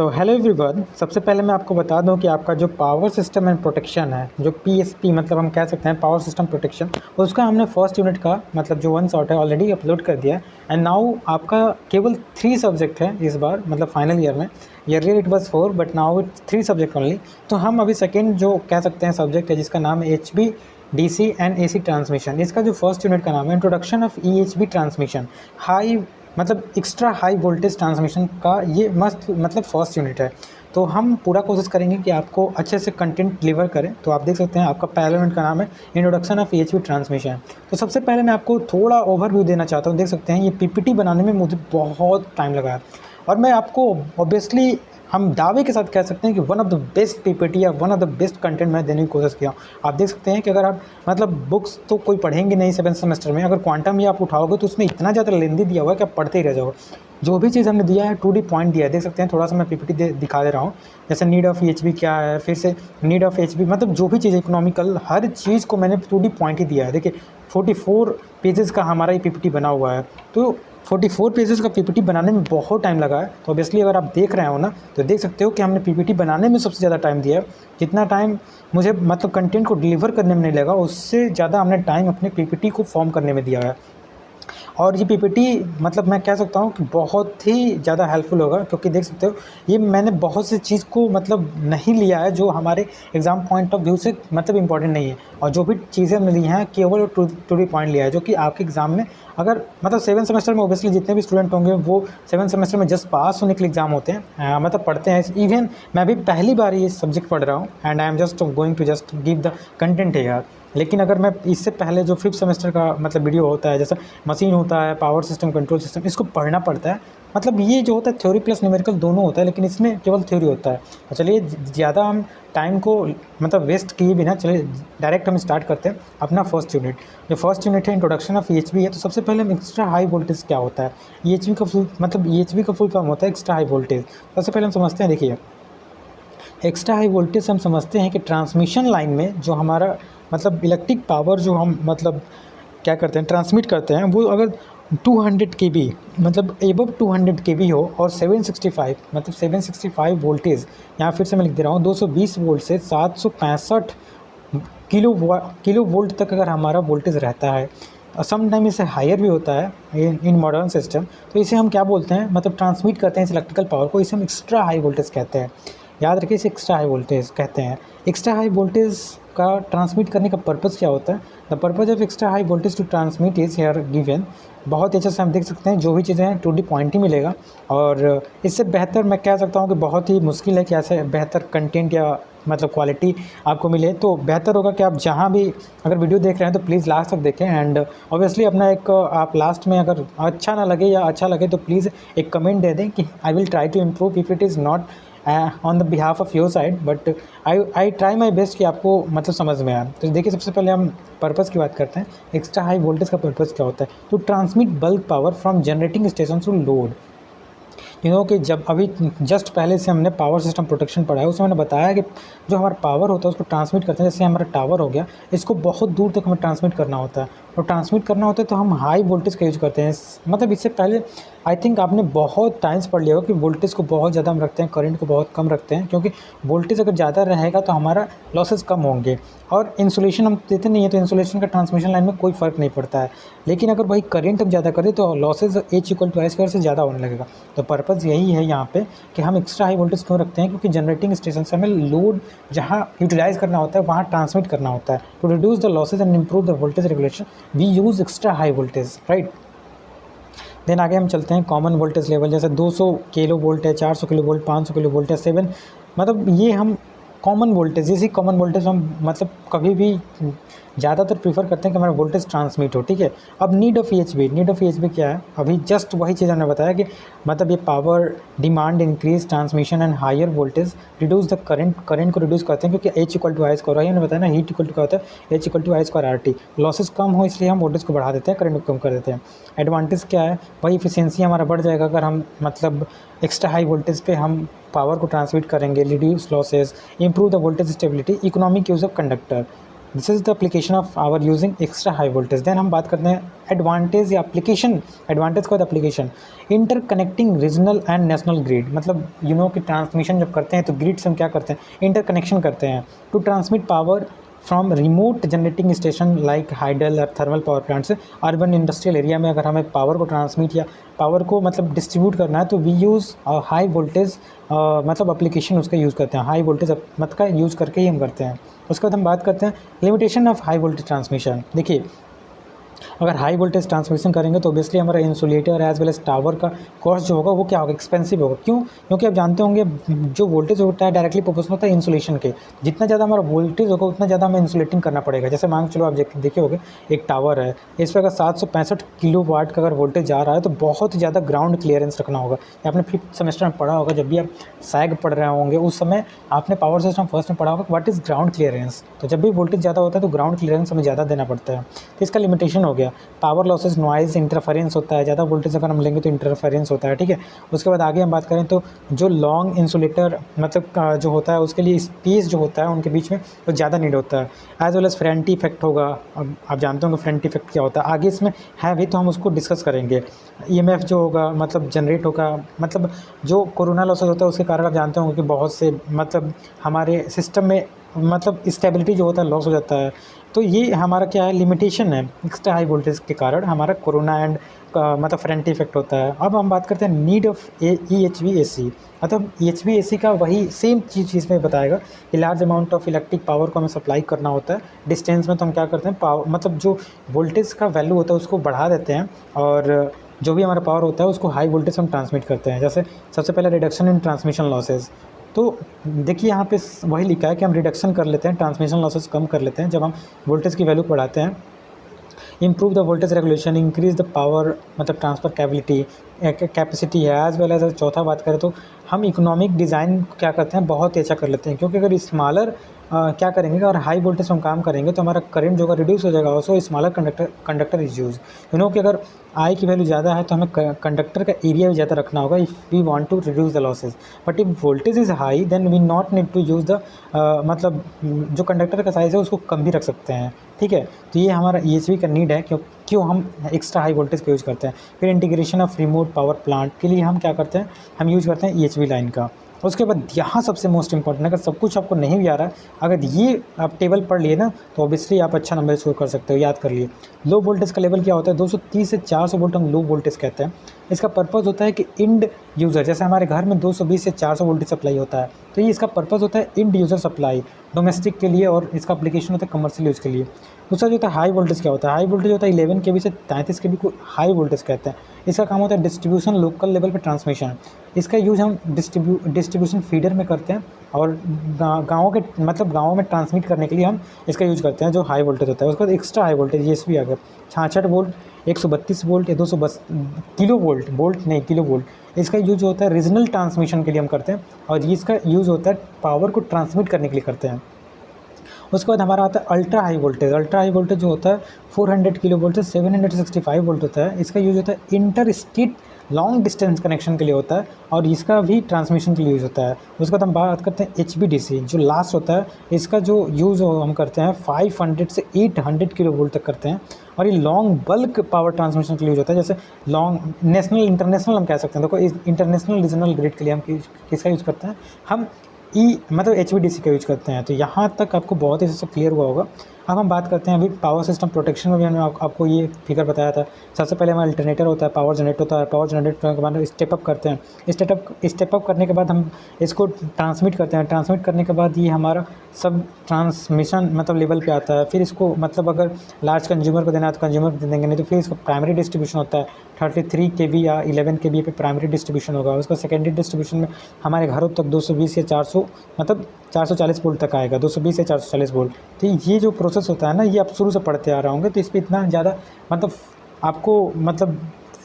तो hello everyone, सबसे पहले मैं आपको बता दूं कि आपका जो पावर सिस्टम एंड प्रोटेक्शन है, जो पीएसपी मतलब हम कह सकते हैं पावर सिस्टम प्रोटेक्शन, उसका हमने फर्स्ट यूनिट का मतलब जो वन शॉट है ऑलरेडी अपलोड कर दिया है। एंड नाउ आपका केवल 3 सब्जेक्ट है इस बार, मतलब फाइनल ईयर में। Yearly it was 4 but now it's 3 subject only. तो हम अभी सेकेंड जो कह सकते हैं सब्जेक्ट है जिसका नाम है HB DC and AC transmission. इसका जो फर्स्ट यूनिट का नाम है इंट्रोडक्शन ऑफ ईएचबी ट्रांसमिशन, हाई मतलब एक्स्ट्रा हाई वोल्टेज ट्रांसमिशन का ये मस्त मतलब फर्स्ट यूनिट है। तो हम पूरा कोशिश करेंगे कि आपको अच्छे से कंटेंट डिलीवर करें। तो आप देख सकते हैं आपका पहला यूनिट का नाम है इंट्रोडक्शन ऑफ ईएचबी ट्रांसमिशन। तो सबसे पहले मैं आपको थोड़ा ओवरव्यू देना चाहता हूँ। देख सकते हैं ये पीपीटी बनाने में मुझे बहुत टाइम लगा है, और मैं आपको ऑब्वियसली हम दावे के साथ कह सकते हैं कि one of the best PPT या one of the best content मैं देने की कोशिश किया हूँ। आप देख सकते हैं कि अगर आप मतलब बुक्स तो कोई पढ़ेंगे नहीं 7th सेमेस्टर में, अगर क्वांटम ही आप उठाओगे तो उसमें इतना ज़्यादा लेंदी दिया हुआ है कि आप पढ़ते ही रह जाओगे। जो भी चीज़ हमने दिया है 2D पॉइंट दिया है, देख सकते हैं। थोड़ा सा मैं पीपीटी दिखा दे रहा हूँ। जैसे नीड ऑफ एचबी क्या है, फिर से नीड ऑफ एचबी मतलब जो भी चीज़ इकोनॉमिकल, हर चीज़ को मैंने 2D पॉइंट ही दिया है। देखिए 44 पेजेस का हमारा ये पीपीटी बना हुआ है। तो 44 पेजेस का पीपीटी बनाने में बहुत टाइम लगा है। तो ऑब्वियसली अगर आप देख रहे हो ना, तो देख सकते हो कि हमने पीपीटी बनाने में सबसे ज़्यादा टाइम दिया है। जितना टाइम मुझे मतलब कंटेंट को डिलीवर करने में नहीं लगा, उससे ज़्यादा हमने टाइम अपने पीपीटी को फॉर्म करने में दिया है। और ये पीपीटी मतलब मैं कह सकता हूँ कि बहुत ही ज़्यादा हेल्पफुल होगा, क्योंकि देख सकते हो ये मैंने बहुत सी चीज़ को मतलब नहीं लिया है जो हमारे एग्ज़ाम पॉइंट ऑफ व्यू से मतलब इंपॉर्टेंट नहीं है। और जो भी चीज़ें हमने ली हैं केवल 2D पॉइंट लिया है, जो कि आपके एग्ज़ाम में अगर मतलब 7th सेमेस्टर में ओबियसली जितने भी स्टूडेंट होंगे वो 7th सेमेस्टर में जस्ट पास होने के लिए एग्ज़ाम होते हैं, मतलब पढ़ते हैं। इवन मैं भी पहली बार ये सब्जेक्ट पढ़ रहा हूँ and I am just going to just give the content है। लेकिन अगर मैं इससे पहले जो 5th सेमेस्टर का मतलब वीडियो होता है, जैसे मशीन होता है, पावर सिस्टम, कंट्रोल सिस्टम, इसको पढ़ना पड़ता है। मतलब ये जो होता है थ्योरी प्लस न्यूमेरिकल दोनों होता है, लेकिन इसमें केवल थ्योरी होता है। तो चलिए ज़्यादा हम टाइम को मतलब वेस्ट किए बिना चलिए डायरेक्ट हम स्टार्ट करते हैं अपना फर्स्ट यूनिट। जो फर्स्ट यूनिट है इंट्रोडक्शन ऑफ ईएचबी है। तो सबसे पहले हम एक्स्ट्रा हाई वोल्टेज क्या होता है, ईएचबी का फुल मतलब ईएचबी का फुल फॉर्म होता है एक्स्ट्रा हाई वोल्टेज। सबसे पहले हम समझते हैं। देखिए एक्स्ट्रा हाई वोल्टेज हम समझते हैं कि ट्रांसमिशन लाइन में जो हमारा मतलब इलेक्ट्रिक पावर जो हम मतलब क्या करते हैं ट्रांसमिट करते हैं, वो अगर 200 केवी मतलब एबव 200 केवी हो और 765 मतलब 765 वोल्टेज, यहाँ फिर से मैं लिख दे रहा हूँ 220 वोल्ट से 765 किलो वोल्ट तक अगर हमारा वोल्टेज रहता है, सम टाइम इससे हायर भी होता है इन मॉडर्न सिस्टम। तो इसे हम क्या बोलते हैं, मतलब ट्रांसमिट करते हैं इस इलेक्ट्रिकल पावर को, इसे हम एक्स्ट्रा हाई वोल्टेज कहते हैं। याद रखिए इसे एक्स्ट्रा हाई वोल्टेज कहते हैं। एक्स्ट्रा हाई वोल्टेज का ट्रांसमिट करने का पर्पज़ क्या होता है, the purpose of extra high voltage to transmit is here given. बहुत अच्छे से हम देख सकते हैं जो भी चीज़ें हैं 2D पॉइंट ही मिलेगा। और इससे बेहतर मैं कह सकता हूँ कि बहुत ही मुश्किल है कि ऐसे बेहतर कंटेंट या मतलब क्वालिटी आपको मिले। तो बेहतर होगा कि आप जहाँ भी अगर वीडियो देख रहे हैं तो प्लीज़ लास्ट तक देखें। एंड ऑब्वियसली अपना एक आप लास्ट में अगर अच्छा ना लगे या अच्छा लगे तो प्लीज़ एक कमेंट दे दें कि I will try to improve if it is not on the behalf of your side, but I try my best कि आपको मतलब समझ में आए। तो देखिए सबसे पहले हम पर्पज़ की बात करते हैं। एक्स्ट्रा हाई वोल्टेज का पर्पज़ क्या होता है, to transmit bulk power from generating station to load. कि जब अभी जस्ट पहले से हमने पावर सिस्टम प्रोटेक्शन पढ़ा है, उसमें मैंने बताया कि जो हमारा पावर होता है उसको ट्रांसमिट करते हैं। जैसे हमारा टावर हो गया, इसको बहुत दूर तक हमें ट्रांसमिट करना होता है, और ट्रांसमिट करना होता है तो हम हाई वोल्टेज का यूज़ करते हैं। मतलब इससे पहले आई थिंक आपने बहुत टाइम्स पढ़ लिया होगा कि वोल्टेज को बहुत ज़्यादा हम रखते हैं, करंट को बहुत कम रखते हैं, क्योंकि वोल्टेज अगर ज़्यादा रहेगा तो हमारा लॉसेस कम होंगे। और इंसुलेशन हम देते नहीं है, तो इंसुलेशन का ट्रांसमिशन लाइन में कोई फ़र्क नहीं पड़ता है। लेकिन अगर वही करंट हम ज़्यादा करें तो लॉसेज H=I² से ज़्यादा होने लगेगा। तो पर्पज़ यही है यहाँ पे कि हम एक्स्ट्रा हाई वोल्टेज क्यों रखते हैं, क्योंकि जनरेटिंग स्टेशन से हमें लोड जहाँ यूटिलाइज़ करना होता है वहाँ ट्रांसमिट करना होता है। To reduce the losses and improve the voltage regulation we use extra high voltage, right. Then आगे हम चलते हैं कॉमन वोल्टेज लेवल। जैसे 200 किलो वोल्ट है, 400 किलो वोल्ट, 500 किलो वोल्ट है, 7 मतलब ये हम कॉमन वोल्टेज, इसी कॉमन वोल्टेज हम मतलब कभी भी ज़्यादातर प्रीफर करते हैं कि हमारा वोल्टेज ट्रांसमिट हो, ठीक है। अब नीड ऑफ ईएचबी, नीड ऑफ ईएचबी क्या है, अभी जस्ट वही चीज़ हमने बताया कि मतलब ये power demand increase transmission and higher voltage reduce the current को रिड्यूस करते हैं, क्योंकि H=I², वही हमने बताया ना, हीट इक्वल टू क्या होता है H=I²RT। लॉसेस कम हो इसलिए हम वोल्टेज को बढ़ा देते हैं, करंट को कम कर देते हैं। एडवांटेज क्या है, वही इफिशियंसी हमारा बढ़ जाएगा अगर हम मतलब एक्स्ट्रा हाई वोल्टेज पे हम पावर को ट्रांसमिट करेंगे, reduce losses, improve the voltage stability, economic use of conductor. This is the application of our using extra high voltage. Then हम बात करते हैं एडवांटेज या एप्लीकेशन। एडवांटेज का application interconnecting regional and national grid, मतलब कि transmission जब करते हैं तो ग्रिड से हम क्या करते हैं, इंटर कनेक्शन करते हैं to transmit power from remote generating station like hydel और थर्मल पावर प्लांट से अर्बन इंडस्ट्रियल एरिया में अगर हमें पावर को ट्रांसमिट या पावर को मतलब डिस्ट्रीब्यूट करना है तो वी यूज़ हाई वोल्टेज मतलब एप्लीकेशन उसका यूज़ करते हैं, हाई वोल्टेज मत का यूज़ करके ही हम करते हैं। उसके बाद हम बात करते हैं limitation of high voltage transmission. देखिए, अगर हाई वोल्टेज ट्रांसमिशन करेंगे तो ऑब्वियसली हमारा insulator as well as tower का कॉस्ट जो होगा वो क्या होगा, एक्सपेंसिव होगा। क्यों? क्योंकि आप जानते होंगे जो वोल्टेज होता है डायरेक्टली प्रोपोर्शनल होता है इंसुलेशन के। जितना ज़्यादा हमारा वोल्टेज होगा उतना ज़्यादा हमें इंसुलेटिंग करना पड़ेगा। जैसे मान के चलो आप देखे होंगे एक टावर है, इस पर अगर 765 किलो वाट का अगर वोल्टेज जा रहा है तो बहुत ज़्यादा ग्राउंड क्लियरेंस रखना होगा। आपने 5th सेमेस्टर में पढ़ा होगा, जब भी आप सैग पढ़ रहे होंगे उस समय आपने पावर सिस्टम फर्स्ट में पढ़ा होगा व्हाट इज़ ग्राउंड क्लियरेंस। तो जब भी वोल्टेज ज़्यादा होता है तो ग्राउंड क्लियरेंस हमें ज़्यादा देना पड़ता है, तो इसका लिमिटेशन हो गया। पावर लॉसेस, नॉइज़, इंटरफेरेंस होता है, ज़्यादा वोल्टेज अगर हम लेंगे तो इंटरफेरेंस होता है, ठीक है। उसके बाद आगे हम बात करें तो जो लॉन्ग इंसुलेटर मतलब जो होता है उसके लिए स्पेस जो होता है उनके बीच में वो ज़्यादा नीड होता है। एज वेल एज फ्रेंटी इफेक्ट होगा। अब आप जानते होंगे फ्रेंटी इफेक्ट क्या होता है, आगे इसमें है भी तो हम उसको डिस्कस करेंगे। ईएमएफ जो होगा मतलब जनरेट होगा, मतलब जो कोरोना लॉसेस होता है उसके कारण आप जानते होंगे कि बहुत से मतलब हमारे सिस्टम में मतलब स्टेबिलिटी जो होता है लॉस हो जाता है। तो ये हमारा क्या है, लिमिटेशन है एक्स्ट्रा हाई वोल्टेज के कारण हमारा कोरोना एंड मतलब फ्रेंटी इफेक्ट होता है। अब हम बात करते हैं नीड ऑफ EHV AC। मतलब EHV AC का वही सेम चीज़ में बताएगा कि large amount of electric power को हमें सप्लाई करना होता है डिस्टेंस में। तो हम क्या करते हैं, पावर मतलब जो वोल्टेज का वैल्यू होता है उसको बढ़ा देते हैं और जो भी हमारा पावर होता है उसको हाई वोल्टेज हम ट्रांसमिट करते हैं। जैसे सबसे पहले रिडक्शन इन ट्रांसमिशन लॉसेज। तो देखिए यहाँ पे वही लिखा है कि हम रिडक्शन कर लेते हैं, ट्रांसमिशन लॉसेस कम कर लेते हैं जब हम वोल्टेज की वैल्यू बढ़ाते हैं। Improve the voltage regulation, increase the power मतलब ट्रांसफ़र कैपेसिटी है। एज वेल एज चौथा बात करें तो हम इकोनॉमिक डिज़ाइन क्या करते हैं, बहुत ही अच्छा कर लेते हैं। क्योंकि अगर स्मॉलर क्या करेंगे, अगर हाई वोल्टेज हम काम करेंगे तो हमारा करंट जो होगा रिड्यूस हो जाएगा। Also smaller conductor is use, कि अगर आई की वैल्यू ज़्यादा है तो हमें कंडक्टर का एरिया भी ज़्यादा रखना होगा if we want to reduce the losses. But if voltage is high then we not need to use the मतलब जो कंडक्टर का साइज़ है उसको कम भी रख सकते हैं, ठीक है। तो ये हमारा EHV का नीड है, क्यों हम एक्स्ट्रा हाई वोल्टेज का यूज़ करते हैं। फिर integration of remote power plant के लिए हम क्या करते हैं, हम यूज़ करते हैं EHV लाइन का। उसके बाद यहाँ सबसे मोस्ट इंपॉर्टेंट, अगर सब कुछ आपको नहीं भी आ रहा है, अगर ये आप टेबल पढ़ लिए ना तो ऑब्वियसली आप अच्छा नंबर स्कोर कर सकते हो। याद कर लिए, लो वोल्टेज का लेवल क्या होता है, 230 से 400 वोल्ट हम लो वोल्टेज कहते हैं। इसका पर्पज़ होता है कि इंड यूज़र, जैसे हमारे घर में 220 से 400 वोल्टेज सप्लाई होता है, तो ये इसका पर्पज़ होता है इंड यूज़र सप्लाई डोमेस्टिक के लिए, और इसका एप्लीकेशन होता है कमर्शियल यूज़ के लिए। दूसरा जो होता है हाई वोल्टेज, क्या होता है, हाई वोल्टेज होता है 11 kV से 33 kV को हाई वोल्टेज कहते हैं। इसका काम होता है डिस्ट्रीब्यूशन, लोकल लेवल पे ट्रांसमिशन। इसका यूज़ हम डिस्ट्रीब्यूशन फीडर में करते हैं और गाँवों के मतलब गाँवों में ट्रांसमिट करने के लिए हम इसका यूज़ करते हैं जो हाई वोल्टेज होता है। उसके बाद एक्स्ट्रा हाई वोल्टेज ESV आ गया, 66 वोल्ट, 132 वोल्ट या 232 किलो वोल्ट, वोल्ट नहीं किलो वोल्ट। इसका यूज होता है रीजनल ट्रांसमिशन के लिए हम करते हैं, और इसका यूज़ होता है पावर को ट्रांसमिट करने के लिए करते हैं। उसके बाद हमारा आता है ultra high voltage. Ultra high voltage जो होता है 400 किलो वोल्ट से 765 वोल्ट होता है। इसका यूज़ होता है inter state long distance connection के लिए होता है, और इसका भी ट्रांसमिशन के लिए यूज़ होता है। उसके बाद हम बात करते हैं HVDC जो लास्ट होता है। इसका जो यूज़ हम करते हैं 500 से 800 किलो वोल्ट तक करते हैं, और ये लॉन्ग बल्क पावर ट्रांसमिशन के लिए यूज़ होता है। जैसे लॉन्ग नेशनल इंटरनेशनल हम कह सकते हैं। देखो इंटरनेशनल रीजनल ग्रिड के लिए हम किसका यूज़ करते हैं, हम मतलब HVDC का यूज करते हैं। तो यहाँ तक आपको बहुत ही अच्छे से क्लियर हुआ होगा। अब हम बात करते हैं अभी पावर सिस्टम प्रोटेक्शन में भी हमने आपको ये फिगर बताया था। सबसे पहले हमारा अल्टरनेटर होता है, पावर जनरेटर होता है। पावर जनरेट करने के बाद स्टेप अप करते हैं। स्टेप अप करने के बाद हम इसको ट्रांसमिट करते हैं। ट्रांसमिट करने के बाद ये हमारा सब ट्रांसमिशन मतलब लेवल पे आता है। फिर इसको मतलब अगर लार्ज कंज्यूमर को देना है तो कंज्यूमर को दे देंगे, नहीं तो फिर इसका प्राइमरी डिस्ट्रीब्यूशन होता है 33 kV या 11 kV पे प्राइमरी डिस्ट्रीब्यूशन होगा। उसका सेकेंडरी डिस्ट्रीब्यूशन में हमारे घरों तक 220 या 400 मतलब 440 वोल्ट तक आएगा, 220 से 440 वोल्ट। तो ये जो प्रोसेस होता है ना, ये आप शुरू से पढ़ते आ रहे होंगे, तो इस पर इतना ज़्यादा मतलब आपको मतलब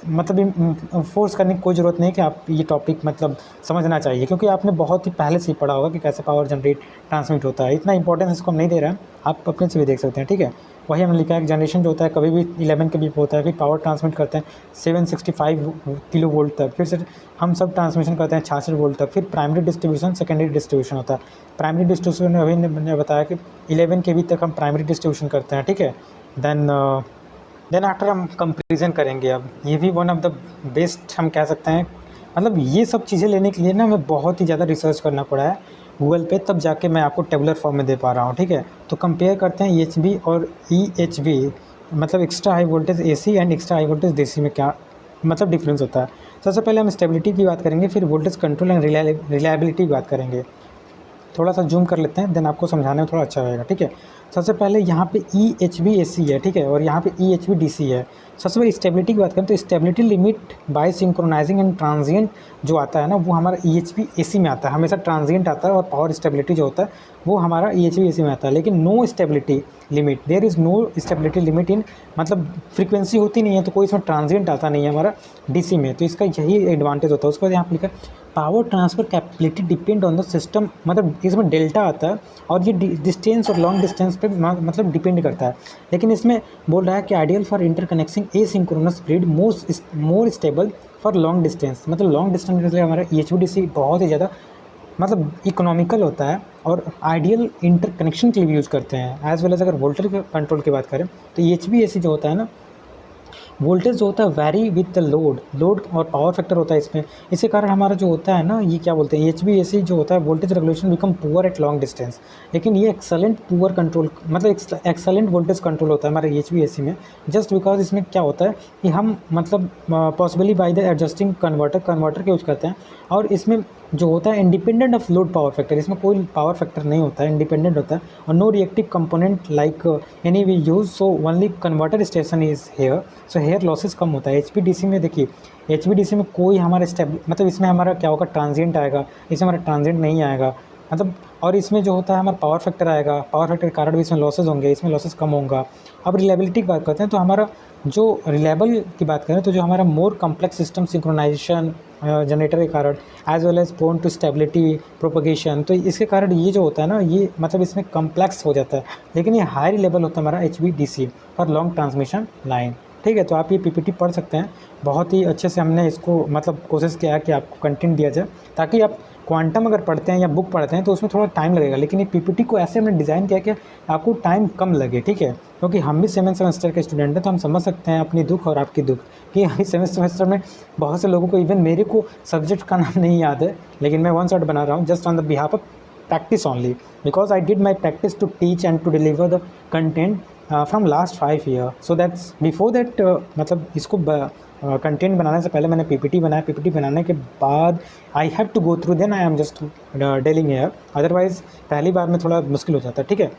मतलब फोर्स करने की कोई ज़रूरत नहीं कि आप ये टॉपिक मतलब समझना चाहिए, क्योंकि आपने बहुत ही पहले से ही पढ़ा होगा कि कैसे पावर जनरेट ट्रांसमिट होता है। इतना इंपॉर्टेंस इसको हम नहीं दे रहे हैं, आप अपने से भी देख सकते हैं, ठीक है। वही हमने लिखा है कि जनरेशन जो होता है कभी भी 11 के बीप होता है, फिर पावर ट्रांसमिट करते हैं 765 किलो वोल्ट तक, फिर से हम सब ट्रांसमिशन करते हैं 66 वोल्ट तक, फिर प्राइमरी डिस्ट्रीब्यूशन, सेकेंडरी डिस्ट्रीब्यूशन होता है। प्राइमरी डिस्ट्रीब्यूशन में अभी मैंने बताया कि 11 के बी तक हम प्राइमरी डिस्ट्रीब्यूशन करते हैं, ठीक है। देन आफ्टर हम कंपेरिजन करेंगे। अब ये भी वन ऑफ द बेस्ट हम कह सकते हैं, मतलब ये सब चीज़ें लेने के लिए ना हमें बहुत ही ज़्यादा रिसर्च करना पड़ा है गूगल पे, तब जाके मैं आपको टेबुलर फॉर्म में दे पा रहा हूँ, ठीक है। तो कंपेयर करते हैं EHV और EHV, मतलब extra high voltage AC and extra high voltage DC में क्या मतलब डिफरेंस होता है। सबसे पहले हम स्टेबिलिटी की बात करेंगे, फिर वोल्टेज कंट्रोल एंड रिलायबिलिटी की बात करेंगे। थोड़ा सा जूम कर लेते हैं, देन आपको समझाने में थोड़ा अच्छा रहेगा, ठीक है। सबसे पहले यहाँ पे EHV AC है, ठीक है, और यहाँ पे EHV DC है। सबसे पहले स्टेबिलिटी की बात करें तो stability limit by synchronising and transient जो आता है ना, वो हमारा EHV AC में आता है, हमेशा ट्रांजिएंट आता है, और पावर स्टेबिलिटी जो होता है वो हमारा EHV AC में आता है। लेकिन no stability limit, there is no stability limit in, मतलब फ्रीक्वेंसी होती नहीं है तो कोई इसमें ट्रांजिएंट आता नहीं है हमारा DC में, तो इसका यही एडवांटेज होता है। उसके बाद यहाँ पे लिखा है power transfer capability depend on the system, मतलब इसमें डेल्टा आता है और ये डिस्टेंस और लॉन्ग डिस्टेंस पे मतलब डिपेंड करता है। लेकिन इसमें बोल रहा है कि ideal for interconnecting asynchronous grid more stable for long distance, मतलब लॉन्ग डिस्टेंस के लिए हमारा EHV-DC बहुत ही ज़्यादा मतलब इकोनॉमिकल होता है और आइडियल इंटरकनेक्शन के लिए भी यूज़ करते हैं। एज वेल एज अगर वोल्टेज कंट्रोल की बात करें तो EHV-AC जो होता है ना, वोल्टेज जो होता है वैरी विद द लोड और पावर फैक्टर होता है इसमें। इसी कारण हमारा जो होता है ना, ये क्या बोलते हैं, EHV-AC जो होता है voltage regulation become poor at long distance. लेकिन ये एक्सेलेंट पुअर कंट्रोल, मतलब एक्सेलेंट वोल्टेज कंट्रोल होता है हमारे EHV-AC में, जस्ट बिकॉज इसमें क्या होता है कि हम मतलब possibly by the adjusting converter के यूज़ करते हैं। और इसमें जो होता है independent of load power factor, इसमें कोई पावर फैक्टर नहीं होता है, इंडिपेंडेंट होता है, और no reactive component like any we use, so only converter station is here, so here losses कम होता है। HV-DC में देखिए, HV-DC में कोई हमारा मतलब इसमें हमारा क्या होगा, ट्रांजिएंट आएगा, इसमें हमारा ट्रांजिएंट नहीं आएगा, मतलब। और इसमें जो होता है हमारा पावर फैक्टर आएगा, पावर फैक्टर के कारण भी इसमें लॉसेज होंगे, इसमें लॉसेस कम होगा। अब रिलायबिलिटी की बात करते हैं तो हमारा जो रिलायबल की बात करें तो जो हमारा more complex system synchronisation generator के कारण as well as prone to stability propagation, तो इसके कारण ये जो होता है ना, ये मतलब इसमें कम्प्लेक्स हो जाता है। लेकिन ये हाई लेवल होता है हमारा HV-DC और लॉन्ग ट्रांसमिशन लाइन, ठीक है। तो आप ये PPT पढ़ सकते हैं, बहुत ही अच्छे से हमने इसको मतलब कोशिश किया है कि आपको कंटेंट दिया जाए, ताकि आप क्वांटम अगर पढ़ते हैं या बुक पढ़ते हैं तो उसमें थोड़ा टाइम लगेगा, लेकिन ये PPT को ऐसे हमने डिज़ाइन किया कि आपको टाइम कम लगे, ठीक है। क्योंकि हम भी 7 सेमेस्टर के स्टूडेंट हैं, तो हम समझ सकते हैं अपनी दुख और आपकी दुख, कि अभी 7 सेमेस्टर में बहुत से लोगों को, इवन मेरे को सब्जेक्ट का नाम नहीं याद है, लेकिन मैं वन शॉट बना रहा हूँ just on the behalf of practice only, because I did my practice to teach and to deliver the content from last 5 year, so that's before that मतलब इसको कंटेंट बनाने से पहले मैंने PPT बनाया, PPT बनाने के बाद I have to go through, then I am just telling here, otherwise पहली बार में थोड़ा मुश्किल हो जाता है, ठीक है।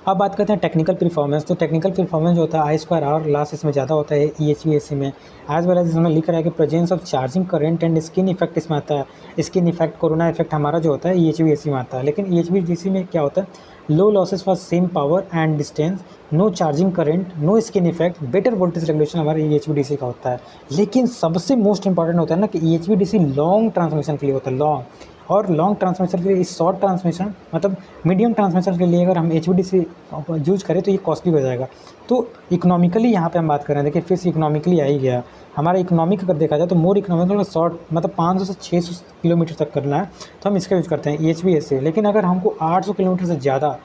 अब बात करते हैं टेक्निकल परफॉर्मेंस। तो टेक्निकल परफॉर्मेंस जो होता है I2R लॉस इसमें ज़्यादा होता है EHV-AC में, एज वेल एज इसमें लिख रहा है कि presence of charging current and skin effect इसमें आता है। स्किन इफेक्ट, कोरोना इफेक्ट हमारा जो होता है EHV-AC में आता है। लेकिन EHV-DC में क्या होता है, low losses for same power and distance, no charging current, no skin effect, better voltage regulation हमारे EHV-DC का होता है। लेकिन सबसे मोस्ट इंपॉर्टेंट होता है ना कि EHV-DC लॉन्ग ट्रांसमिशन के लिए होता है, लॉन्ग, और लॉन्ग ट्रांसमिशन के लिए, शॉर्ट ट्रांसमिशन मतलब मीडियम ट्रांसमिशन के लिए अगर हम HV-DC यूज़ करें तो ये कॉस्टली हो जाएगा। तो इकोनॉमिकली यहाँ पे हम बात कर रहे हैं, देखिए फिर से इकोनॉमिकली आ ही गया हमारा। इकोनॉमिक अगर देखा जाए तो मोर इकोनॉमिकल शॉर्ट मतलब 500 से 600 किलोमीटर तक करना है तो हम इसका यूज़ करते हैं EHV-AC। लेकिन अगर हमको 800 किलोमीटर से ज़्यादा,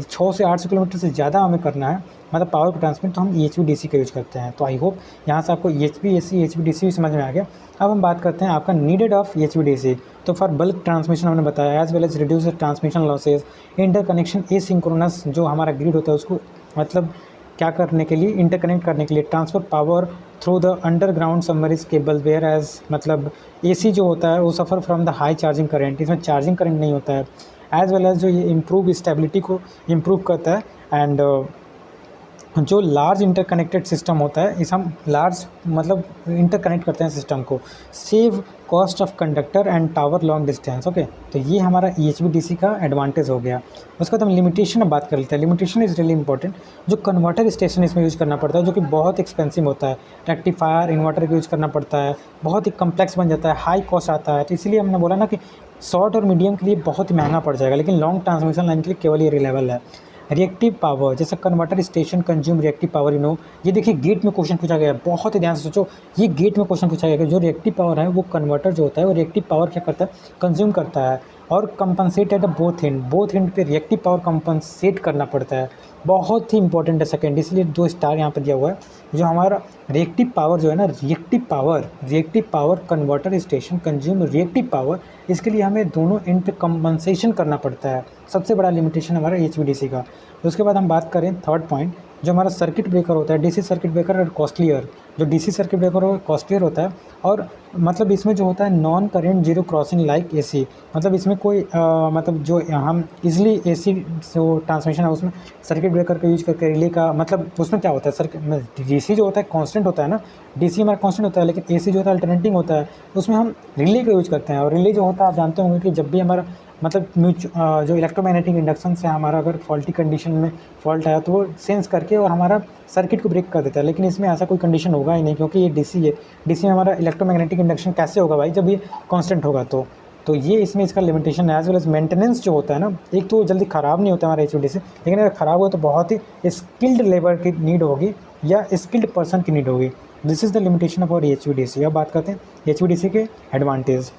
6 से 800 किलोमीटर से ज़्यादा हमें करना है मतलब पावर को ट्रांसमिट, तो हम EHV-DC का यूज़ करते हैं। तो आई होप यहाँ से आपको EHV-AC HV-DC भी समझ में आ गया। अब हम बात करते हैं आपका नीडेड ऑफ EHV-DC। तो फॉर बल्क ट्रांसमिशन हमने बताया, as well as reduce transmission losses, interconnection asynchronous जो हमारा ग्रिड होता है उसको मतलब क्या करने के लिए, इंटरकनेक्ट करने के लिए, transfer power through the underground submarine cable, whereas मतलब AC जो होता है वो suffer from the high charging current, इसमें चार्जिंग करंट नहीं होता है। एज वेल एज जो ये इम्प्रूव स्टेबिलिटी को इम्प्रूव करता है एंड जो लार्ज इंटरकनेक्टेड सिस्टम होता है, इस हम लार्ज मतलब इंटरकनेक्ट करते हैं सिस्टम को, save cost of conductor and tower long distance. Okay, तो ये हमारा EHVDC का एडवांटेज हो गया। उसके बाद हम लिमिटेशन अब बात कर लेते हैं। Limitation is really important. जो कन्वर्टर स्टेशन इसमें यूज़ करना पड़ता है, जो कि बहुत एक्सपेंसिव होता है, रेक्टिफायर इन्वर्टर का यूज़ करना पड़ता है, बहुत ही कम्प्लेक्स बन जाता है, हाई कॉस्ट आता है। तो इसीलिए हमने बोला ना कि शॉर्ट और मीडियम के लिए बहुत ही महंगा पड़ जाएगा, लेकिन लॉन्ग ट्रांसमिशन लाइन के लिए केवल ये रिलेबल है। रिएक्टिव पावर, जैसे converter station consume reactive power, ये देखिए गेट में क्वेश्चन पूछा गया है, बहुत ही ध्यान से सोचो। ये गेट में क्वेश्चन पूछा गया कि जो रिएक्टिव पावर है, वो कन्वर्टर जो होता है वो रिएक्टिव पावर क्या करता है, कंज्यूम करता है। और कंपनसेट एट बोथ एंड पे रिएक्टिव पावर कंपनसेट करना पड़ता है। बहुत ही इंपॉर्टेंट है सेकेंड, इसलिए 2 स्टार यहाँ पर दिया हुआ है। जो हमारा रिएक्टिव पावर जो है ना, reactive power converter station consume reactive power, इसके लिए हमें दोनों एंड पे कंपनसेशन करना पड़ता है। सबसे बड़ा लिमिटेशन हमारा HVDC का। उसके बाद हम बात करें थर्ड पॉइंट, जो हमारा सर्किट ब्रेकर होता है, DC सर्किट ब्रेकर और कॉस्टलियर। जो DC सर्किट ब्रेकर हो कॉस्टलियर होता है, और मतलब इसमें जो होता है non current zero crossing like AC। मतलब इसमें कोई मतलब जो हम इजीली AC जो ट्रांसमिशन है उसमें सर्किट ब्रेकर का यूज़ करके रिले का, मतलब उसमें क्या होता है, सर्किट DC जो होता है कांस्टेंट होता है ना, DC हमारा कांस्टेंट होता है, लेकिन AC जो होता है अल्टरनेटिंग होता है, उसमें हम रिले का यूज़ करते हैं। और रिले जो होता है आप जानते होंगे कि जब भी हमारा मतलब जो इलेक्ट्रोमैग्नेटिक इंडक्शन से हमारा अगर फॉल्टी कंडीशन में फॉल्ट आया तो वो सेंस करके और हमारा सर्किट को ब्रेक कर देता है। लेकिन इसमें ऐसा कोई कंडीशन होगा ही नहीं, क्योंकि ये DC है। DC में हमारा इलेक्ट्रोमैग्नेटिक इंडक्शन कैसे होगा भाई, जब ये कांस्टेंट होगा। तो ये इसमें इसका लिमिटेशन है। एज वेल एज मेंटेनेंस जो होता है ना, एक तो जल्दी ख़राब नहीं होता हमारा HVDC, लेकिन अगर ख़राब हो तो बहुत ही स्किल्ड लेबर की नीड होगी या स्किल्ड पर्सन की नीड होगी। This is the limitation of our HVDC। अब बात करते हैं HVDC के एडवांटेज।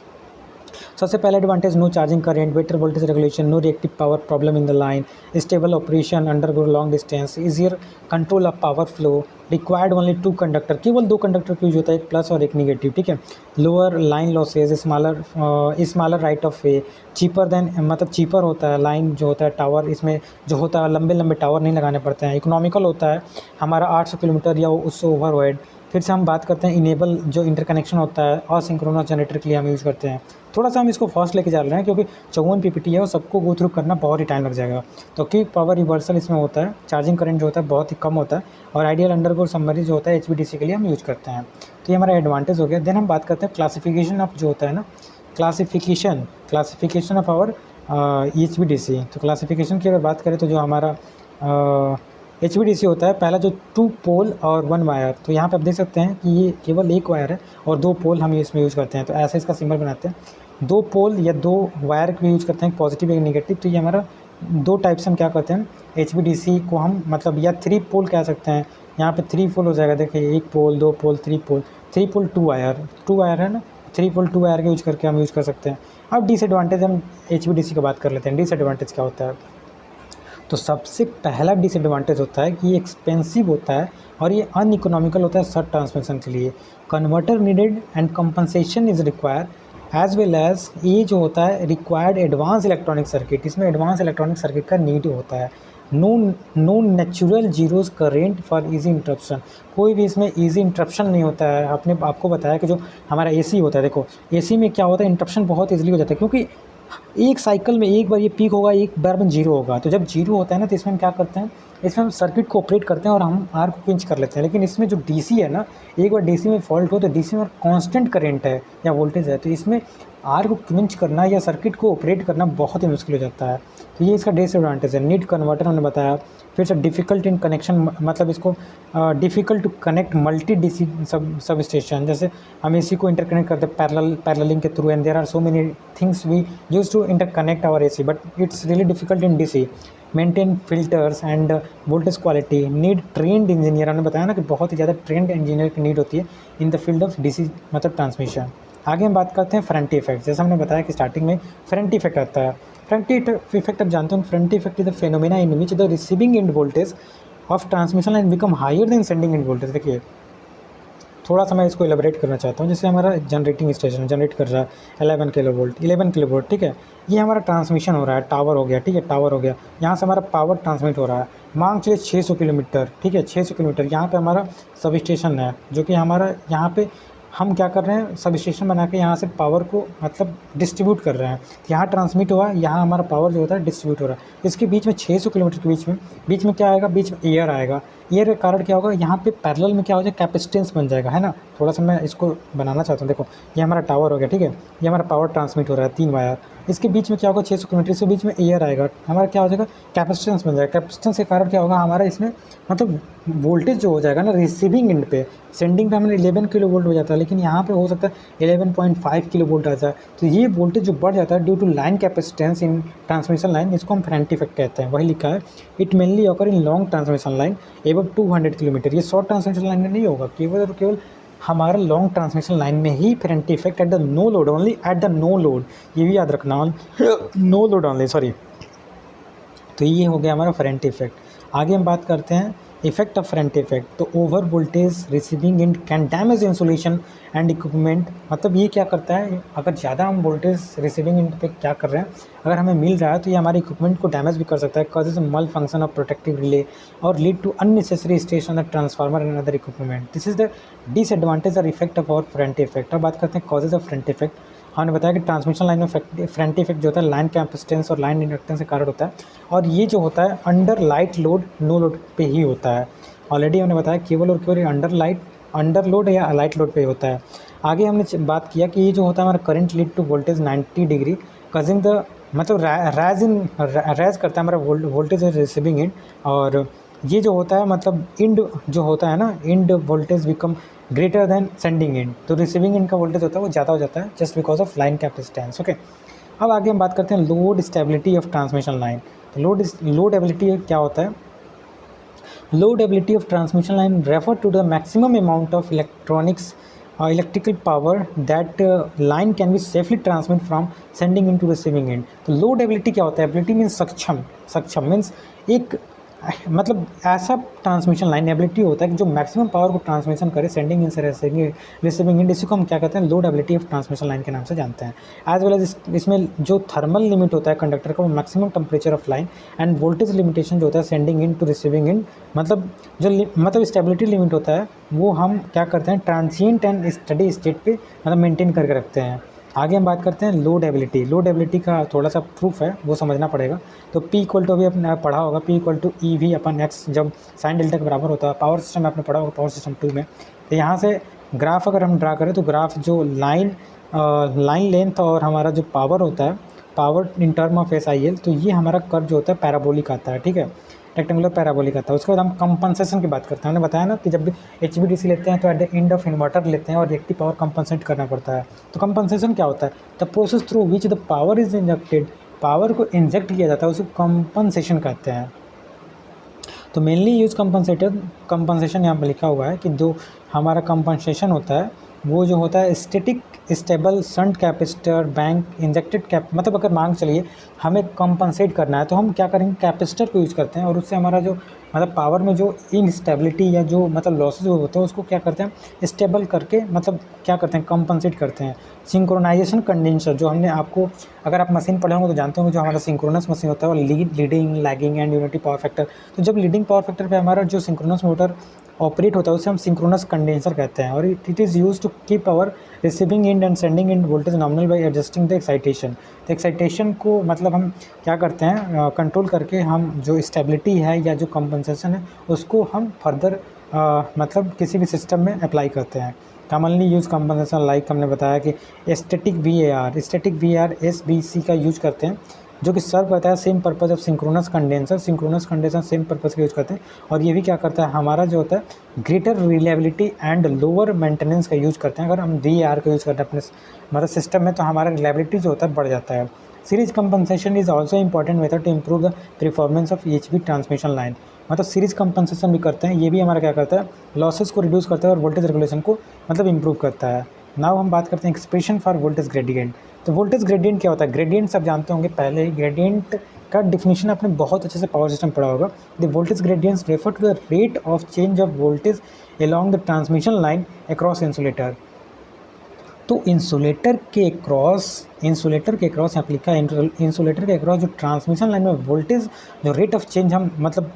सबसे पहला advantage, no charging current, better voltage regulation, no reactive power problem in the line, stable operation under long distance, easier control of power flow, required only 2 conductor, केवल 2 conductor का use होता है, एक plus और एक negative, ठीक है। Lower line losses, smaller right of way, cheaper than, मतलब चीपर होता है लाइन जो होता है, टावर इसमें जो होता है लंबे लंबे टावर नहीं लगाने पड़ते हैं, इकोनॉमिकल होता है हमारा 800 किलोमीटर या उससे ओवरहेड। फिर से हम बात करते हैं इनेबल, जो इंटरकनेक्शन होता है असिंक्रोनस जनरेटर के लिए हम यूज़ करते हैं। थोड़ा सा हम इसको फास्ट लेके जा रहे हैं, क्योंकि 54 PPT है और सबको गो थ्रू करना बहुत ही टाइम लग जाएगा। तो क्विक पावर रिवर्सल इसमें होता है, चार्जिंग करंट जो होता है बहुत ही कम होता है, और आइडियल अंडरग्राउंड सबमरीन जो होता है HVDC के लिए हम यूज़ करते हैं। तो ये हमारा एडवांटेज हो गया। देन हम बात करते हैं क्लासिफिकेशन ऑफ, जो होता है ना क्लासिफिकेशन ऑफ आवर HVDC। तो क्लासिफिकेशन की अगर बात करें तो जो हमारा HVDC होता है, पहला जो 2 पोल और 1 वायर। तो यहाँ पे आप देख सकते हैं कि ये केवल 1 वायर है और 2 पोल हम इसमें यूज़ करते हैं। तो ऐसे इसका सिंबल बनाते हैं, 2 पोल या 2 वायर भी यूज़ करते हैं, पॉजिटिव या नेगेटिव। तो ये हमारा 2 टाइप से हम क्या करते हैं, HVDC को हम मतलब या 3 पोल कह सकते हैं। यहाँ पे 3 पोल हो जाएगा, देखिए 1 पोल 2 पोल 3 पोल, 3 पोल 2 वायर है ना, 3 पोल 2 वायर का यूज़ करके हम यूज़ कर सकते हैं। अब डिसएडवांटेज, हम HVDC की बात कर लेते हैं। डिसएडवांटेज क्या होता है, तो सबसे पहला डिसएडवांटेज होता है कि ये एक्सपेंसिव होता है और ये अनइकोनॉमिकल होता है शॉर्ट ट्रांसमिशन के लिए। Converter needed and compensation is require, as well as ये जो होता है रिक्वायर्ड एडवांस इलेक्ट्रॉनिक सर्किट, इसमें एडवांस इलेक्ट्रॉनिक सर्किट का नीड होता है। No natural zeros current for easy interruption, कोई भी इसमें इजी इंटरप्शन नहीं होता है। आपको बताया कि जो हमारा AC होता है, देखो AC में क्या होता है, इंटरप्शन बहुत ईजिली हो जाता है, क्योंकि एक साइकिल में एक बार ये पीक होगा, एक बार में जीरो होगा। तो जब जीरो होता है ना, तो इसमें हम क्या करते हैं, इसमें हम सर्किट को ऑपरेट करते हैं और हम आर को पिंच कर लेते हैं। लेकिन इसमें जो DC है ना, एक बार DC में फॉल्ट हो तो DC में कांस्टेंट करंट है या वोल्टेज है, तो इसमें आर को पिंच करना या सर्किट को ऑपरेट करना बहुत ही मुश्किल हो जाता है। तो ये इसका डिसएडवांटेज है। नीड कन्वर्टर हमने बताया। फिर से डिफ़िकल्ट इन कनेक्शन, मतलब इसको difficult to connect multi DC substation. जैसे हम AC को इंटरकनेक्ट करते हैं पैरेललिंग के through, and there are so many things we use to interconnect our AC, but it's really difficult in DC। Maintain filters and voltage quality, need trained engineer, हमने बताया ना कि बहुत ही ज़्यादा ट्रेंड इंजीनियर की नीड होती है in the field of DC मतलब ट्रांसमिशन। आगे हम बात करते हैं फ्रंट इफेक्ट। जैसे हमने बताया कि स्टार्टिंग में फ्रंट इफेक्ट आता है। फ्रंट इफेक्ट आप जानते हो, front effect is the phenomena in which the receiving end voltage of transmission line become higher than sending end voltage. देखिए थोड़ा सा मैं इसको एलाबरेट करना चाहता हूँ। जैसे हमारा जनरेटिंग स्टेशन जनरेट कर रहा है 11 किलोवोल्ट, ठीक है। ये हमारा ट्रांसमिशन हो रहा है, टावर हो गया, ठीक है, टावर हो गया। यहाँ से हमारा पावर ट्रांसमिट हो रहा है, मांग चलिए 600 किलोमीटर, ठीक है, 600 किलोमीटर। यहाँ पे हमारा सब स्टेशन है, जो कि हमारा यहाँ पे हम क्या कर रहे हैं, सब स्टेशन बना के यहाँ से पावर को मतलब डिस्ट्रीब्यूट कर रहे हैं। यहाँ ट्रांसमिट हुआ, यहाँ हमारा पावर जो होता है डिस्ट्रीब्यूट हो रहा है। इसके बीच में 600 किलोमीटर के बीच में क्या आएगा, बीच में एयर आएगा। एयर के कारण क्या होगा, यहाँ पे पैरेलल में क्या हो जाएगा, कैपेसिटेंस बन जाएगा, है ना। थोड़ा सा मैं इसको बनाना चाहता हूँ। देखो ये हमारा टावर हो गया, ठीक है, ये हमारा पावर ट्रांसमिट हो रहा है 3 वायर। इसके बीच में क्या होगा, 600 किलोमीटर के बीच में एयर आएगा, हमारा क्या हो जाएगा, कैपेसिटेंस बन जाएगा। कैपेसिटेंस के कारण क्या होगा, हमारा इसमें मतलब वोल्टेज जो हो जाएगा ना रिसीविंग एंड पे, सेंडिंग पे हमें 11 किलो वोल्ट हो जाता है, लेकिन यहाँ पे हो सकता है 11.5 किलो वोल्ट आ जाए। तो ये वोल्टेज जो बढ़ जाता है due to line capacitance in transmission line, इसको हम फेरेंटी इफेक्ट कहते हैं। वही लिखा है, it mainly occur in long transmission line above 200 kilometre. ये शॉर्ट ट्रांसमिशन लाइन में नहीं होगा, केवल और केवल हमारा लॉन्ग ट्रांसमिशन लाइन में ही Ferranti effect at the no load, only at the no load, ये भी याद रखना, नो लोड ओनली, सॉरी। तो ये हो गया हमारा फेरेंटी इफेक्ट। आगे हम बात करते हैं इफेक्ट ऑफ फेरेंटी इफेक्ट। तो over voltage receiving end can damage insulation and equipment. मतलब ये क्या करता है, अगर ज़्यादा हम वोल्टेज रिसीविंग एंड पे क्या कर रहे हैं, अगर हमें मिल रहा है तो ये हमारे इक्विपमेंट को डैमेज भी कर सकता है, causes malfunction of protective relay और lead to unnecessary station off transformer and other equipment. This is the disadvantage और effect of our Ferranti effect. अब बात करते हैं कॉजेज ऑफ फेरेंटी इफेक्ट। हमने बताया कि ट्रांसमिशन लाइन में फेरेंटी इफेक्ट जो होता है लाइन कैपेसिटेंस और लाइन इंडक्टेंस के कारण होता है, और ये जो होता है under light load no load पे ही होता है। ऑलरेडी हमने बताया केवल और केवल अंडर लोड या लाइट लोड पे होता है। आगे हमने बात किया कि ये जो होता है हमारा current lead to voltage 90 degree causing the, मतलब रैज करता है हमारा वोल्टेज रिसीविंग एंड। और ये जो होता है मतलब इंड जो होता है ना, end voltage become greater than sending end. तो रिसीविंग एंड का वोल्टेज होता है वो ज़्यादा हो जाता है just because of line capacitance. Okay, अब आगे हम बात करते हैं load stability of transmission line. तो लोड एबिलिटी क्या होता है, load ability of transmission line refer to the maximum amount of electrical power that line can be safely transmit from sending into receiving end। तो load ability क्या होता है, ability means सक्षम means एक मतलब ऐसा ट्रांसमिशन लाइन एबिलिटी होता है कि जो मैक्सिमम पावर को ट्रांसमिशन करे सेंडिंग इन से रिसीविंग इन। इसी को हम क्या कहते हैं, load ability of transmission line के नाम से जानते हैं। एज वेल एज इसमें जो थर्मल लिमिट होता है कंडक्टर का, वो maximum temperature of line, and voltage limitation जो होता है sending in to receiving in, मतलब स्टेबिलिटी लिमिट होता है वो हम क्या करते हैं, ट्रांसिएंट एंड स्टडी स्टेट पे मतलब मेंटेन करके रखते हैं। आगे हम बात करते हैं लोड एबिलिटी का थोड़ा सा प्रूफ है वो समझना पड़ेगा। तो P इक्वल टू अभी आपने पढ़ा होगा, P equal to EV upon X, जब साइन डेल्टा के बराबर होता है। पावर सिस्टम में आपने पढ़ा होगा, पावर सिस्टम 2 में। तो यहाँ से ग्राफ अगर हम ड्रा करें तो ग्राफ जो लाइन लेंथ और हमारा जो पावर होता है, power in term of SIL, तो ये हमारा कर्व जो होता है पैराबोलिक आता है, ठीक है, रेक्टेंगुलर पैराबोलिक आता है। उसके बाद हम कंपनसेशन की बात करते हैं। हमने बताया ना कि जब भी HVDC लेते हैं तो at the end of inverter लेते हैं और रिएक्टिव पावर कंपनसेट करना पड़ता है। तो कंपनसेशन क्या होता है, the process through which the power is injected, power को इंजेक्ट किया जाता है उसे कंपनसेशन कहते हैं। तो मेनली यूज कंपनसेशन यहाँ पर लिखा हुआ है कि जो हमारा कंपनसेशन होता है वो जो होता है static stable shunt capacitor bank injected cap, मतलब अगर मांग चलिए हमें कंपनसेट करना है तो हम क्या करेंगे, कैपेसिटर को यूज़ करते हैं, और उससे हमारा जो मतलब पावर में जो इनस्टेबिलिटी या जो मतलब लॉसेज होते हैं उसको क्या करते हैं, स्टेबल करके मतलब क्या करते हैं, कंपनसेट करते हैं। सिंक्रोनाइजेशन कंडेंसर, जो हमने आपको, अगर आप मशीन पढ़े होंगे तो जानते होंगे, जो हमारा सिंक्रोनस मशीन होता है वो leading lagging and unity power factor. तो जब लीडिंग पावर फैक्टर पे हमारा जो सिंक्रोनस मोटर ऑपरेट होता है उसे हम सिंक्रोनस कंडेंसर कहते हैं, और it is use to keep our receiving end sending end voltage nominal by adjusting the excitation. तो एक्साइटेशन को मतलब हम क्या करते हैं, कंट्रोल करके हम जो स्टेबिलिटी है या जो कंपनसेशन है उसको हम फर्दर मतलब किसी भी सिस्टम में अप्लाई करते हैं। कॉमनली यूज कंपनसेशन लाइक हमने बताया कि स्टैटिक VAR SBC का यूज करते हैं, जो कि सर्व करता है same purpose of synchronous condenser same purpose का यूज़ करते हैं। और ये भी क्या करता है, हमारा जो होता है greater reliability and lower maintenance का यूज़ करते हैं। अगर हम VAR का यूज़ करते हैं अपने मतलब सिस्टम में तो हमारा रिलायबिलिटी जो होता है बढ़ जाता है। Series compensation is also important method to improve the performance of HV transmission line. मतलब सीरीज कंपनसेशन भी करते हैं, ये भी हमारा क्या करता है, लॉसेस को रिड्यूस करता है और वोल्टेज रेगुलेशन को मतलब इम्प्रूव करता है। नाउ हम बात करते हैं एक्सप्रेशन फॉर वोल्टेज ग्रेडियंट। तो वोल्टेज ग्रेडियंट क्या होता है, ग्रेडियंट सब जानते होंगे पहले ही, ग्रेडियंट का डिफिनेशन आपने बहुत अच्छे से पावर सिस्टम पढ़ा होगा। The voltage gradients refer to the rate of change of voltage along the transmission line across insulator. तो इंसुलेटर के क्रॉस यहाँ पे लिखा है, इंसुलेटर के अक्रॉस जो ट्रांसमिशन लाइन में वोल्टेज जो रेट ऑफ चेंज हम मतलब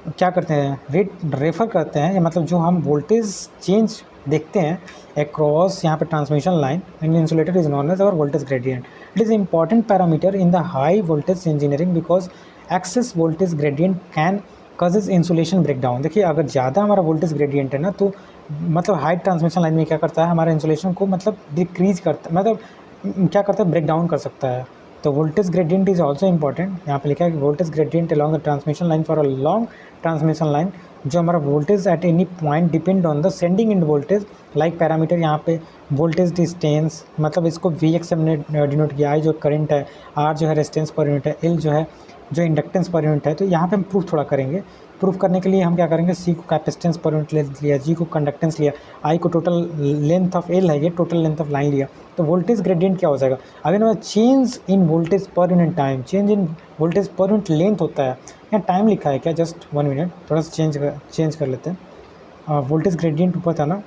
क्या करते हैं, रेट रेफर करते हैं, या मतलब जो हम वोल्टेज चेंज देखते हैं अक्रॉस यहाँ पे transmission line and insulator is known as our voltage gradient. It is important parameter in the high voltage engineering because excess voltage gradient can causes insulation breakdown. देखिए अगर ज़्यादा हमारा वोल्टेज ग्रेडियंट है ना तो मतलब हाई ट्रांसमिशन लाइन में क्या करता है, हमारे इंसुलेशन को मतलब डिक्रीज करता, मतलब क्या करता है, ब्रेक डाउन कर सकता है। तो voltage gradient is also important. यहाँ पे लिखा है कि voltage gradient along the transmission line for a long transmission line, जो हमारा voltage at any point depend on the sending end voltage like parameter. यहाँ पे वोल्टेज डिस्टेंस मतलब इसको Vx से हमने डिनोट किया, आई जो करंट है, R जो है रेजिस्टेंस पर यूनिट है, L जो है जो इंडक्टेंस पर यूनिट है। तो यहाँ पे हम प्रूफ थोड़ा करेंगे। प्रूफ करने के लिए हम क्या करेंगे, C को कैपेसिटेंस पर यूनिट ले लिया, G को कंडक्टेंस लिया, I को टोटल लेंथ ऑफ L है, ये टोटल लेंथ ऑफ लाइन लिया। तो वोल्टेज ग्रेडियंट क्या हो जाएगा, अगर हमारा change in voltage per unit time, change in voltage per unit length होता है। यहाँ टाइम लिखा है क्या, जस्ट 1 मिनट, थोड़ा सा चेंज कर लेते हैं। वोल्टेज ग्रेडियंट ऊपर था ना,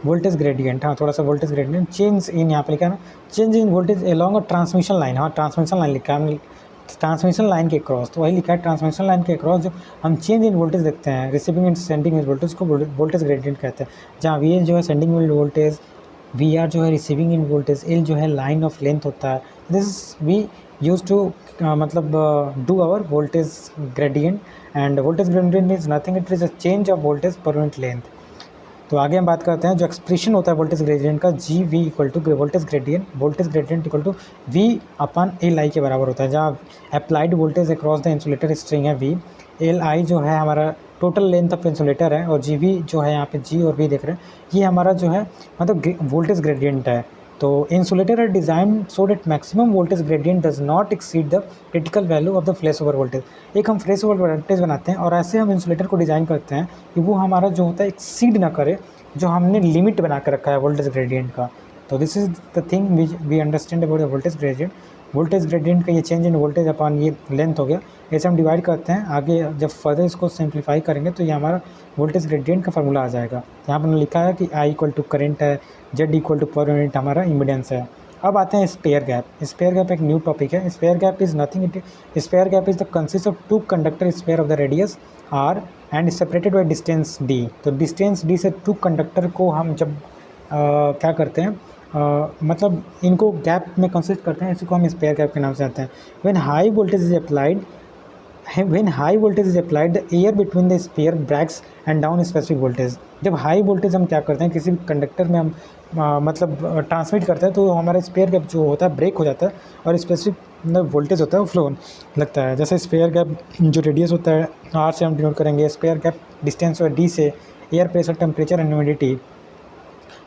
वोल्टेज ग्रेडियंट, हाँ थोड़ा सा वोल्टेज ग्रेडियंट, चेंज इन यहाँ पे लिखा है ना, change in voltage along a transmission line. हाँ ट्रांसमिशन लाइन लिखा है, ट्रांसमिशन लाइन के क्रॉस, तो वही लिखा है ट्रांसमिशन लाइन के क्रॉस जो हम चेंज इन वोल्टेज देखते हैं, receiving end sending end voltage को वोल्टेज ग्रेडियंट कहते हैं। जहाँ वी जो है sending end voltage, V R जो है रिसीविंग इन वोल्टेज, एल जो है लाइन ऑफ लेंथ होता है। दिस वी यूज टू मतलब do our voltage gradient, and voltage gradient is nothing, it is a change of voltage per unit length. तो आगे हम बात करते हैं जो एक्सप्रेशन होता है वोल्टेज ग्रेडियंट का, G V equal to voltage gradient equal to V upon L I के बराबर होता है। जहाँ applied voltage across the insulator string है वी, एल आई जो है हमारा टोटल लेंथ ऑफ इंसुलेटर है, और जी वी जो है यहाँ पे जी और वी देख रहे हैं, ये हमारा जो है मतलब वोल्टेज ग्रेडियंट है। तो insulator are design so that maximum voltage gradient does not exceed the critical value of the flashover voltage. एक हम फ्लैश ओवर वोल्टेज बनाते हैं और ऐसे हम इंसुलेटर को डिज़ाइन करते हैं कि वो हमारा जो होता है एक्सीड ना करे जो हमने लिमिट बना कर रखा है वोल्टेज ग्रेडियंट का। तो this is the thing we understand about the voltage gradient. Voltage gradient का ये चेंज इन वोल्टेज अपॉन ये लेंथ हो गया, ऐसे हम डिवाइड करते हैं। आगे जब फर्दर इसको सिंप्लीफाई करेंगे तो ये हमारा वोल्टेज ग्रेडियंट का फार्मूला आ जाएगा। यहाँ पर लिखा है कि आई इक्वल टू करेंट है, Z equal to per unit हमारा इम्पीडेंस है। अब आते हैं स्पेयर गैप। स्पेयर गैप एक न्यू टॉपिक है। Sphere gap is nothing, sphere gap is the consist of two conductor sphere of the radius R and separated by distance D. तो distance D से two conductor को हम जब क्या करते हैं, मतलब इनको गैप में कंसिस्ट करते हैं, इसी को हम स्पेयर गैप के नाम से आते हैं। When high voltage is applied, when high voltage is applied the air between the sphere breaks and down specific voltage। जब हाई वोल्टेज हम क्या करते हैं किसी भी कंडक्टर में हम मतलब ट्रांसमिट करते हैं तो हमारा स्पेयर गैप जो होता है ब्रेक हो जाता है और स्पेसिफिक वोल्टेज होता है वो फ्लो लगता है। जैसे स्पेयर गैप जो रेडियस होता है आर से हम डिनोट करेंगे, स्पेयर गैप डिस्टेंस और डी से air pressure temperature and humidity.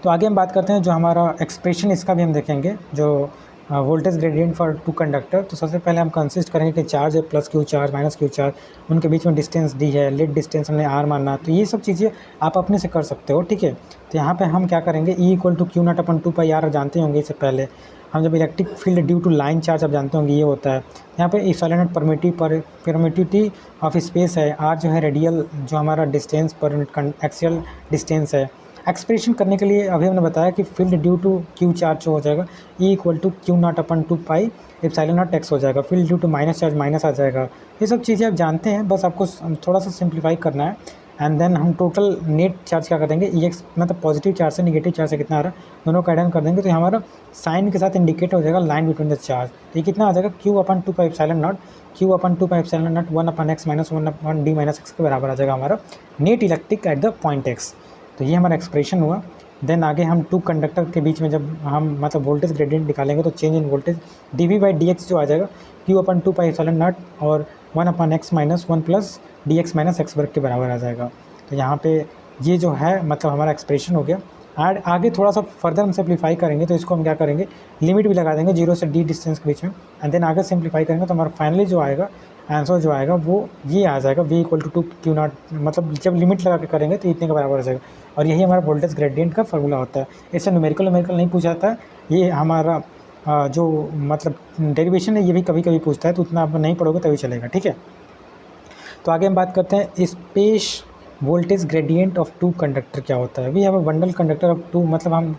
तो आगे हम बात करते हैं जो हमारा एक्सप्रेशन इसका भी हम देखेंगे जो voltage gradient for two conductor. तो सबसे पहले हम कंसिस्ट करेंगे कि चार्ज है plus Q charge minus Q charge, उनके बीच में डिस्टेंस डी है, लीड डिस्टेंस हमने आर मानना। तो ये सब चीज़ें आप अपने से कर सकते हो, ठीक है। तो यहाँ पे हम क्या करेंगे, E equal to Q naught upon 2 pi R जानते होंगे। इससे पहले हम जब electric field due to line charge आप जानते होंगे ये होता है। यहाँ पे इफेलेंट परमिटिविटी ऑफ स्पेस है, आर जो है रेडियल जो हमारा डिस्टेंस पर एक्सियल डिस्टेंस है। एक्सप्रेशन करने के लिए अभी हमने बताया कि field due to Q charge जो हो जाएगा E equal to Q naught upon 2 pi epsilon naught X हो जाएगा। Field due to minus charge minus आ जाएगा। ये सब चीज़ें आप जानते हैं, बस आपको थोड़ा सा सिंप्लीफाई करना है। एंड देन हम टोटल नेट चार्ज क्या कर देंगे, ई एक्स मतलब पॉजिटिव चार्ज से निगेटिव चार्ज से कितना आ रहा है दोनों का एड कर देंगे, तो हमारा साइन के साथ इंडिकेट हो जाएगा लाइन बिटवीन द चार्ज। ये कितना आ जाएगा, Q upon 2 pi epsilon not, Q upon 2 pi epsilon not 1 upon X minus 1 upon D minus x के बराबर आ जाएगा हमारा net electric at the point x. तो ये हमारा एक्सप्रेशन हुआ। देन आगे हम टू कंडक्टर के बीच में जब हम मतलब वोल्टेज ग्रेडियंट निकालेंगे तो change in voltage D V by D X जो आ जाएगा Q upon 2 pi epsilon naught और 1 upon X minus 1 plus D X minus X वर्ग के बराबर आ जाएगा। तो यहाँ पे ये जो है मतलब हमारा एक्सप्रेशन हो गया। एंड आगे थोड़ा सा फर्दर हम सिंप्लीफाई करेंगे तो इसको हम क्या करेंगे, लिमिट भी लगा देंगे 0 से डी डिस्टेंस के बीच में। एंड देन आगे सिंप्लीफाई करेंगे तो हमारा फाइनली जो आएगा आंसर जो आएगा वो ये आ जाएगा V equal to 2 Q naught, मतलब जब लिमिट लगा के करेंगे तो इतने के बराबर हो जाएगा। और यही हमारा वोल्टेज ग्रेडियंट का फार्मूला होता है। इससे न्यूमेरिकल नहीं पूछा जाता है, ये हमारा जो मतलब डेरिवेशन है ये भी कभी कभी पूछता है, तो उतना आप नहीं पढ़ोगे तभी चलेगा, ठीक है। तो आगे हम बात करते हैं space voltage gradient of two conductor क्या होता है। We have a bundle conductor of two, मतलब हम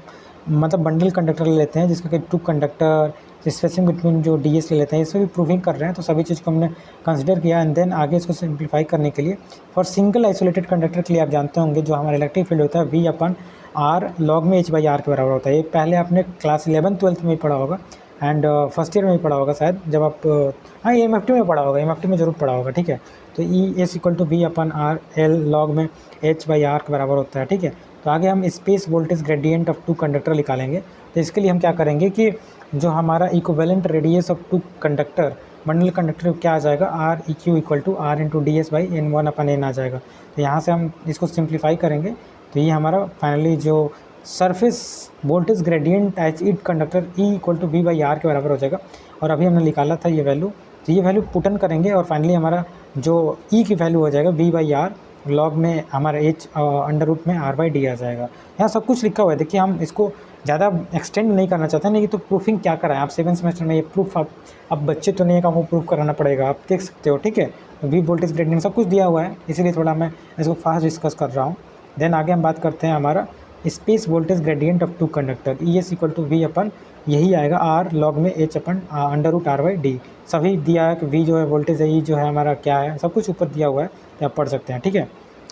मतलब बंडल कंडक्टर ले लेते हैं जिसका कि 2 कंडक्टर स्पेसिंग बिटवीन जो डीएस ले लेते हैं, इसमें भी प्रूविंग कर रहे हैं। तो सभी चीज़ को हमने कंसिडर किया एंड देन आगे इसको सिंप्लीफाई करने के लिए फॉर सिंगल आइसोलेटेड कंडक्टर के लिए आप जानते होंगे जो हमारा इलेक्ट्रिक फील्ड होता है V अपन R log में H/R के बराबर होता है। ये पहले आपने क्लास 11-12 में ही पढ़ा होगा एंड फर्स्ट ईयर में भी पढ़ा होगा शायद, जब आप हाँ ये MFT में पढ़ा होगा, MFT में ज़रूर पढ़ा होगा, ठीक है। तो E=V/R L log में H/R के बराबर होता है, ठीक है। तो आगे हम space voltage gradient of 2 conductor निकालेंगे। तो इसके लिए हम क्या करेंगे कि जो हमारा equivalent radius of 2 conductor bundle conductor क्या आ जाएगा, R=R/ds/n1/n आ जाएगा। तो यहाँ से हम इसको सिंप्लीफाई करेंगे तो ये हमारा फाइनली जो सरफेस वोल्टेज ग्रेडियंट एच ईट कंडक्टर E=V/R के बराबर हो जाएगा। और अभी हमने निकाला था ये वैल्यू, तो ये वैल्यू पुटन करेंगे और फाइनली हमारा जो E की वैल्यू हो जाएगा V/R लॉग में हमारा H अंडर रूट में R/d आ जाएगा। यहाँ सब कुछ लिखा हुआ है, देखिए हम इसको ज़्यादा एक्सटेंड नहीं करना चाहते हैं, नहीं तो प्रूफिंग क्या कराएं आप 7 सेमेस्टर में, ये प्रूफ आप अब बच्चे तो नहीं है कि आपको प्रूफ कराना पड़ेगा, आप देख सकते हो, ठीक है। V वोल्टेज ग्रेडियंट सब कुछ दिया हुआ है, इसीलिए थोड़ा मैं इसको फास्ट डिस्कस कर रहा हूँ। देन आगे हम बात करते हैं हमारा space voltage gradient of 2 conductor ES=V यही आएगा R लॉग में H अंडर रूट R/d। सभी दिया है कि V जो है वोल्टेज है, E जो है हमारा क्या है, सब कुछ ऊपर दिया हुआ है, तो आप पढ़ सकते हैं, ठीक है।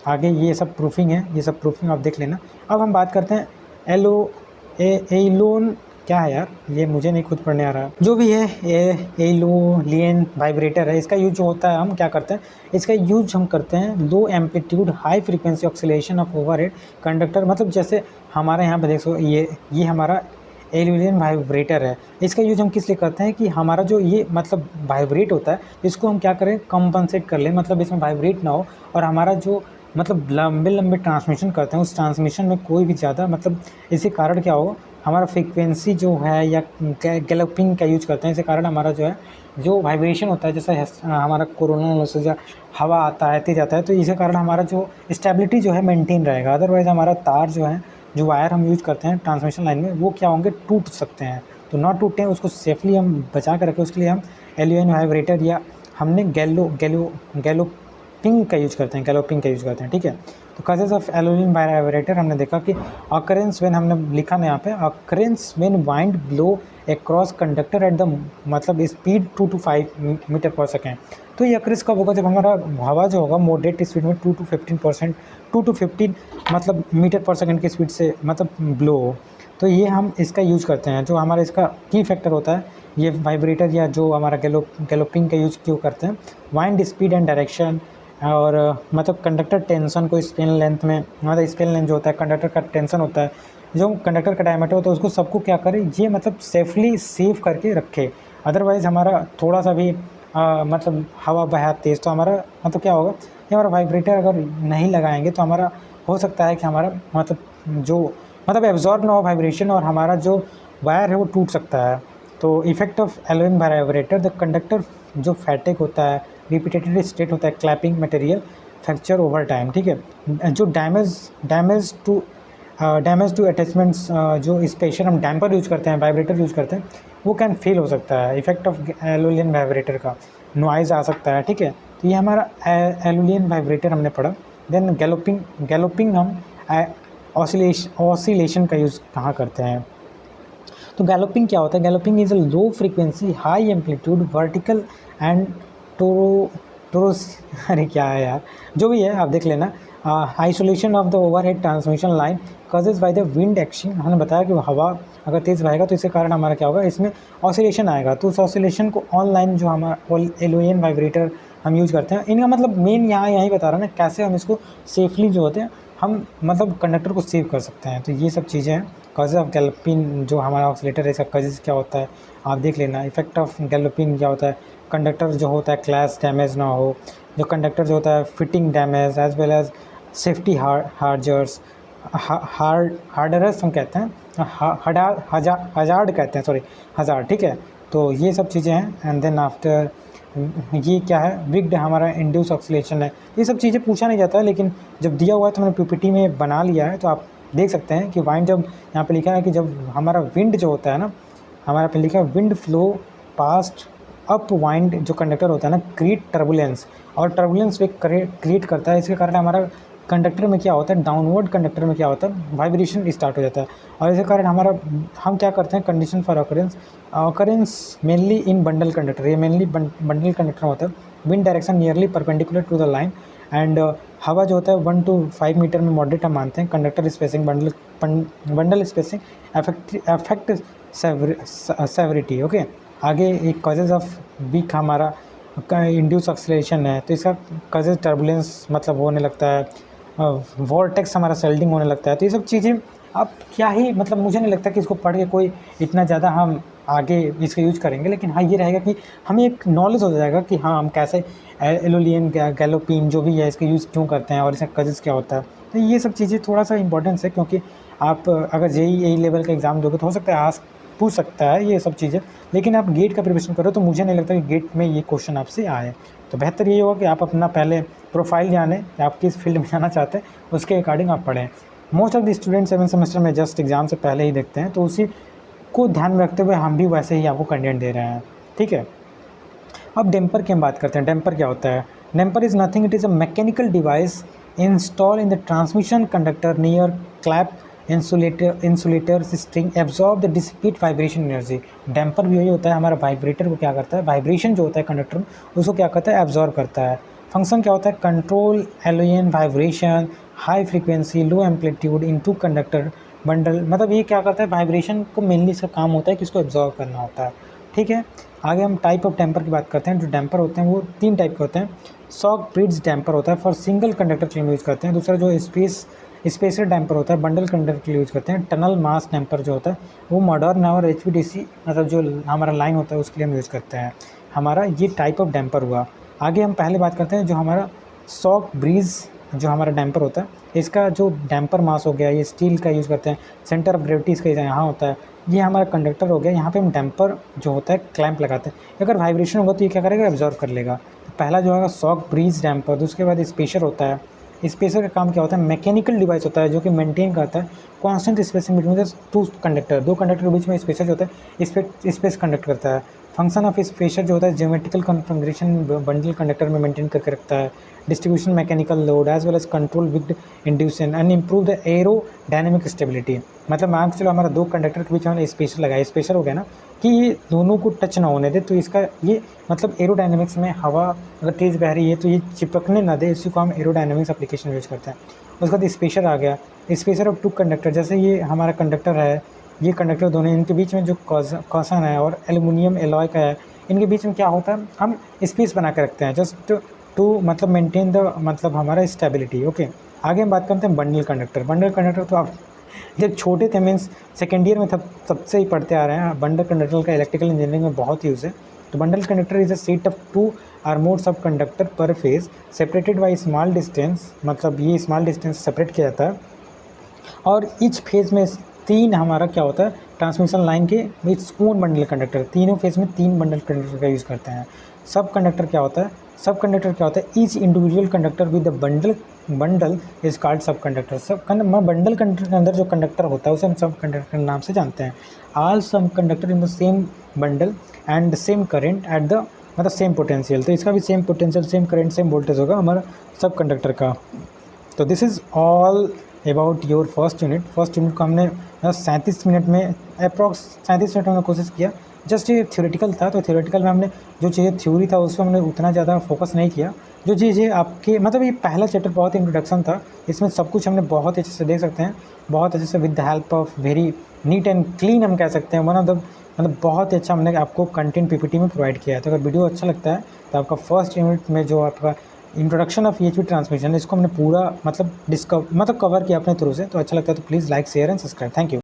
आगे ये सब प्रूफिंग है, ये सब प्रूफिंग आप देख लेना। अब हम बात करते हैं एलोन क्या है यार, ये मुझे नहीं खुद पढ़ने आ रहा, जो भी है एलोलियन वाइब्रेटर है। इसका यूज जो होता है, हम क्या करते हैं, इसका यूज हम करते हैं low amplitude high frequency oscillation of overhead conductor. मतलब जैसे हमारे यहाँ पर देखो ये हमारा एलोलियन वाइब्रेटर है। इसका यूज हम किस लिए करते हैं कि हमारा जो ये मतलब वाइब्रेट होता है, इसको हम क्या करें, कंपनसेट कर लें, मतलब इसमें वाइब्रेट ना हो और हमारा जो मतलब लंबे ट्रांसमिशन करते हैं उस ट्रांसमिशन में कोई भी ज़्यादा मतलब इसके कारण क्या हो, हमारा फ्रीक्वेंसी जो है या गैलोपिंग का यूज करते हैं, इसके कारण हमारा जो है जो वाइब्रेशन होता है, जैसे हमारा कोरोना लॉसेज या हवा आता है तेज आता है, तो इसके कारण हमारा जो स्टेबिलिटी जो है मेंटेन रहेगा। अदरवाइज़ हमारा तार जो है, जो वायर हम यूज करते हैं ट्रांसमिशन लाइन में, वो क्या होंगे, टूट सकते हैं। तो ना टूटें, उसको सेफली हम बचा कर रखें, उसके लिए हम एलोलियन वाइब्रेटर या हमने गैलोपिंग का यूज करते हैं, ठीक है। तो कजेज ऑफ एलोलियन वाइब्रेटर हमने देखा कि अकरेंस व्हेन, हमने लिखा ना यहाँ पे, occurrence when wind blow across conductor at the मतलब स्पीड 2 to 5 मीटर पर सेकेंड। तो ये अकरेंस कब होगा, जब हमारा हवा जो होगा मॉडरेट स्पीड में 2 to 15 मतलब मीटर पर सेकेंड की स्पीड से मतलब ब्लो हो। तो ये हम इसका यूज करते हैं, जो हमारा इसका की फैक्टर होता है, ये वाइब्रेटर या जो हमारा गैलोपिंग का यूज क्यों करते हैं, वाइंड स्पीड एंड डायरेक्शन और मतलब कंडक्टर टेंशन को स्पेन लेंथ में, मतलब स्पेन लेंथ जो होता है कंडक्टर का टेंशन होता है, जो कंडक्टर का डायमीटर होता है, उसको सबको क्या करें, ये मतलब सेफली सेव करके रखे। अदरवाइज़ हमारा थोड़ा सा भी मतलब हवा बहा तेज़, तो हमारा मतलब क्या होगा, ये हमारा वाइब्रेटर अगर नहीं लगाएंगे तो हमारा हो सकता है कि हमारा मतलब जो मतलब एब्जॉर्ब ना हो वाइब्रेशन और हमारा जो वायर है वो टूट सकता है। तो effect of aeolian vibrator, the conductor जो फैटिक होता है, रिपीटेटिव स्टेट होता है, clamping material fracture over time, ठीक है। जो डैमेज टू अटैचमेंट्स, जो स्पेशल हम डैम्पर यूज करते हैं, वाइब्रेटर यूज करते हैं, वो कैन फेल हो सकता है। इफेक्ट ऑफ एलोलियन वाइब्रेटर का नॉइज़ आ सकता है, ठीक है। तो ये हमारा एलोलियन वाइब्रेटर हमने पढ़ा। देन गैलोपिंग हम ऑसिलेशन का यूज़ कहाँ करते हैं। तो गैलोपिंग क्या होता है, galloping is a low frequency high amplitude vertical and torsional अरे क्या है यार, जो भी है आप देख लेना। Isolation of the overhead transmission line causes by the wind action. हमने बताया कि हवा अगर तेज़ बहेगा तो इसके कारण हमारा क्या होगा, इसमें ऑसिलेशन आएगा। तो उस ऑसिलेशन को ऑनलाइन जो हमारा एलोलियन वाइब्रेटर हम यूज़ करते हैं, इनका मतलब मेन यहाँ यही बता रहा है ना, कैसे हम इसको सेफली जो होते हैं हम मतलब कंडक्टर को सेव कर सकते हैं। तो ये सब चीज़ें हैं। कॉजेज ऑफ गैलोपिन जो हमारा ऑक्सीलेटर है, इसका कॉजेज क्या होता है आप देख लेना। इफेक्ट ऑफ गैलोपिन क्या होता है, कंडक्टर जो होता है क्लैश डैमेज ना हो, जो कंडक्टर जो होता है fitting damage as well as safety hazards, hazards हम कहते हैं, हजार्ड कहते हैं, सॉरी हजार्ड, ठीक है। तो ये सब चीज़ें हैं। एंड देन आफ्टर ये क्या है, विग्ड हमारा इंड्यूस ऑक्सीलेशन है। ये सब चीज़ें पूछा नहीं जाता है, लेकिन जब दिया हुआ है तो मैंने पीपीटी में बना लिया है। तो आप देख सकते हैं कि वाइंड, जब यहाँ पे लिखा है कि जब हमारा विंड जो होता है ना, हमारा पे लिखा है wind flow past up wind, जो कंडक्टर होता है ना, क्रिएट टर्बुलेंस, और टर्बुलेंस वे क्रिएट करता है। इसके कारण हमारा कंडक्टर में क्या होता है, डाउनवर्ड कंडक्टर में क्या होता है, वाइब्रेशन स्टार्ट हो जाता है। और इसी कारण हम क्या करते हैं, condition for occurrence mainly in bundle conductor, ये मेनली बंडल कंडक्टर होता है। Wind direction nearly perpendicular to the line and हवा जो होता है 1 to 5 मीटर में मॉडरेट हम मानते हैं। Conductor spacing bundle spacing affect severity. Okay, आगे एक कॉजेज ऑफ वीक हमारा इंड्यूस एक्सेलरेशन है, तो इसका कॉजेज टर्बुलेंस मतलब होने लगता है, वॉर्टेक्स हमारा सेल्डिंग होने लगता है। तो ये सब चीज़ें आप क्या ही मतलब मुझे नहीं लगता कि इसको पढ़ के कोई इतना ज़्यादा हम आगे इसका यूज करेंगे, लेकिन हाँ ये रहेगा कि हमें एक नॉलेज हो जाएगा कि हाँ हम कैसे एलोलियन गैलोपिन जो भी है इसका यूज़ क्यों करते हैं और इसका कजेस क्या होता है। तो ये सब चीज़ें थोड़ा सा इंपॉर्टेंस है, क्योंकि आप अगर जेईई लेवल का एग्ज़ाम दोगे तो हो सकता है आज पूछ सकता है ये सब चीज़ें, लेकिन आप गेट का प्रिपरेशन करो तो मुझे नहीं लगता कि गेट में ये क्वेश्चन आपसे आए। तो बेहतर ये होगा कि आप अपना पहले प्रोफाइल जानें कि आप किस फील्ड में जाना चाहते हैं, उसके अकॉर्डिंग आप पढ़ें। Most of the student 7 semester में जस्ट एग्ज़ाम से पहले ही देखते हैं, तो उसी को ध्यान में रखते हुए हम भी वैसे ही आपको कंटेंट दे रहे हैं, ठीक है। अब डैम्पर की हम बात करते हैं। डैम्पर क्या होता है? Damper is nothing, it is a mechanical device install in the transmission conductor near clap insulator string absorb the dissipate vibration energy. Damper भी यही होता है, हमारा वाइब्रेटर को क्या करता है, वाइब्रेशन जो होता है कंडक्टर उसको क्या करता है, एब्जॉर्ब करता है। फंक्शन क्या होता है, कंट्रोल एलोयन वाइब्रेशन हाई फ्रीक्वेंसी लो एम्पलीट्यूड इनटू कंडक्टर बंडल। मतलब ये क्या करता है, वाइब्रेशन को मेनली इसका काम होता है कि इसको एब्जॉर्ब करना होता है, ठीक है। आगे हम टाइप ऑफ डैम्पर की बात करते हैं। जो डैम्पर होते हैं वो 3 टाइप के होते हैं। सॉक ब्रिज डैम्पर होता है, फॉर सिंगल कंडक्टर के लिए यूज़ करते हैं। दूसरा जो स्पेसर डैम्पर होता है, बंडल कंडक्टर के लिए यूज़ करते हैं। टनल मास डैम्पर जो होता है वो मॉडर्न और HVDC मतलब जो हमारा लाइन होता है उसके लिए हम यूज़ करते हैं। हमारा ये टाइप ऑफ डैम्पर हुआ। आगे हम पहले बात करते हैं जो हमारा सॉक ब्रिज जो हमारा डैम्पर होता है, इसका जो डैम्पर मास हो गया ये स्टील का यूज़ करते हैं। सेंटर ऑफ ग्रेविटी इसका यहाँ होता है। ये हमारा कंडक्टर हो गया, यहाँ पे हम डैम्पर जो होता है क्लैंप लगाते हैं। अगर वाइब्रेशन होगा तो ये क्या करेगा, एब्जॉर्ब कर लेगा। तो पहला जो है सॉक ब्रीज डैम्पर। उसके बाद स्पेशर होता है। स्पेशर का काम क्या होता है, मैकेनिकल डिवाइस होता है जो कि मेंटेन करता है constant spacing between the 2 conductor. 2 conductor के बीच में स्पेशर जो होता है स्पेस कंडक्ट करता है। फंक्शन ऑफ स्पेशर जो होता है ज्योमेट्रिकल कन्फिगरेशन बंडल कंडक्टर में मेंटेन करके रखता है। Distribution mechanical load as well as control with induction and improve the aerodynamic stability. मतलब मान के चलो हमारा 2 कंडक्टर के बीच में स्पेशर लगाया, स्पेशर हो गया ना कि ये दोनों को टच ना होने दे, तो इसका ये मतलब एरोडायनेमिक्स में हवा अगर तेज़ बह रही है तो ये चिपकने ना दे, इसी को हम एरोडायनेमिक्स एप्लीकेशन यूज़ करते हैं। उसके बाद स्पेशर आ गया, स्पेशर ऑफ 2 कंडक्टर। जैसे ये हमारा कंडक्टर है, ये कंडक्टर दोनों इनके बीच में जो कॉशन है और एल्युमिनियम एलॉय का है, इनके बीच में क्या होता है, हम स्पेस बना के रखते हैं जस्ट टू मतलब मेंटेन द मतलब हमारा स्टेबिलिटी। ओके, आगे हम बात करते हैं बंडल कंडक्टर। बंडल कंडक्टर तो आप जब छोटे थे मीन्स सेकेंड ईयर में तब से ही पढ़ते आ रहे हैं। बंडल कंडक्टर का इलेक्ट्रिकल इंजीनियरिंग में बहुत यूज़ है। तो bundle conductor is a set of 2 और मोर सब कंडक्टर पर phase separated by small distance. मतलब ये स्मॉल डिस्टेंस सेपरेट किया जाता है और ईच फेज़ में 3 हमारा क्या होता है, ट्रांसमिशन लाइन के बीच ओन बंडल कंडक्टर। तीनों फेज़ में 3 बंडल कंडक्टर का यूज़ करते हैं। सब कंडक्टर क्या होता है, सब कंडक्टर क्या होता है, each individual conductor with the bundle is called सब कंडक्टर। बंडल कंडक्टर के अंदर जो कंडक्टर होता है उसे हम सब कंडक्टर के नाम से जानते हैं। ऑल सब conductor in the same bundle and same current at the मतलब सेम पोटेंशियल। तो इसका भी same potential same current same voltage होगा हमारा सब कंडक्टर का। तो this is all about your first unit. First unit को हमने 37 मिनट में अप्रॉक्स 37 मिनट में कोशिश किया। जस्ट ये थ्योरेटिकल था, तो थ्योरेटिकल में हमने जो चीज़ें थ्योरी था उस पर हमने उतना ज़्यादा फोकस नहीं किया। जो चीज़ें आपके मतलब ये पहला चैप्टर बहुत इंट्रोडक्शन था, इसमें सब कुछ हमने बहुत अच्छे से देख सकते हैं, बहुत अच्छे से with the help of very neat and clean हम कह सकते हैं। वन ऑफ द मतलब बहुत ही अच्छा हमने आपको कंटेंट PPT में प्रोवाइड किया है। तो अगर वीडियो अच्छा लगता है तो आपका फर्स्ट यूनिट में जो आपका इंट्रोडक्शन ऑफ EHV ट्रांसमिशन इसको हमने पूरा मतलब कवर किया अपने थ्रू से। तो अच्छा लगता है तो please like share and subscribe. Thank you.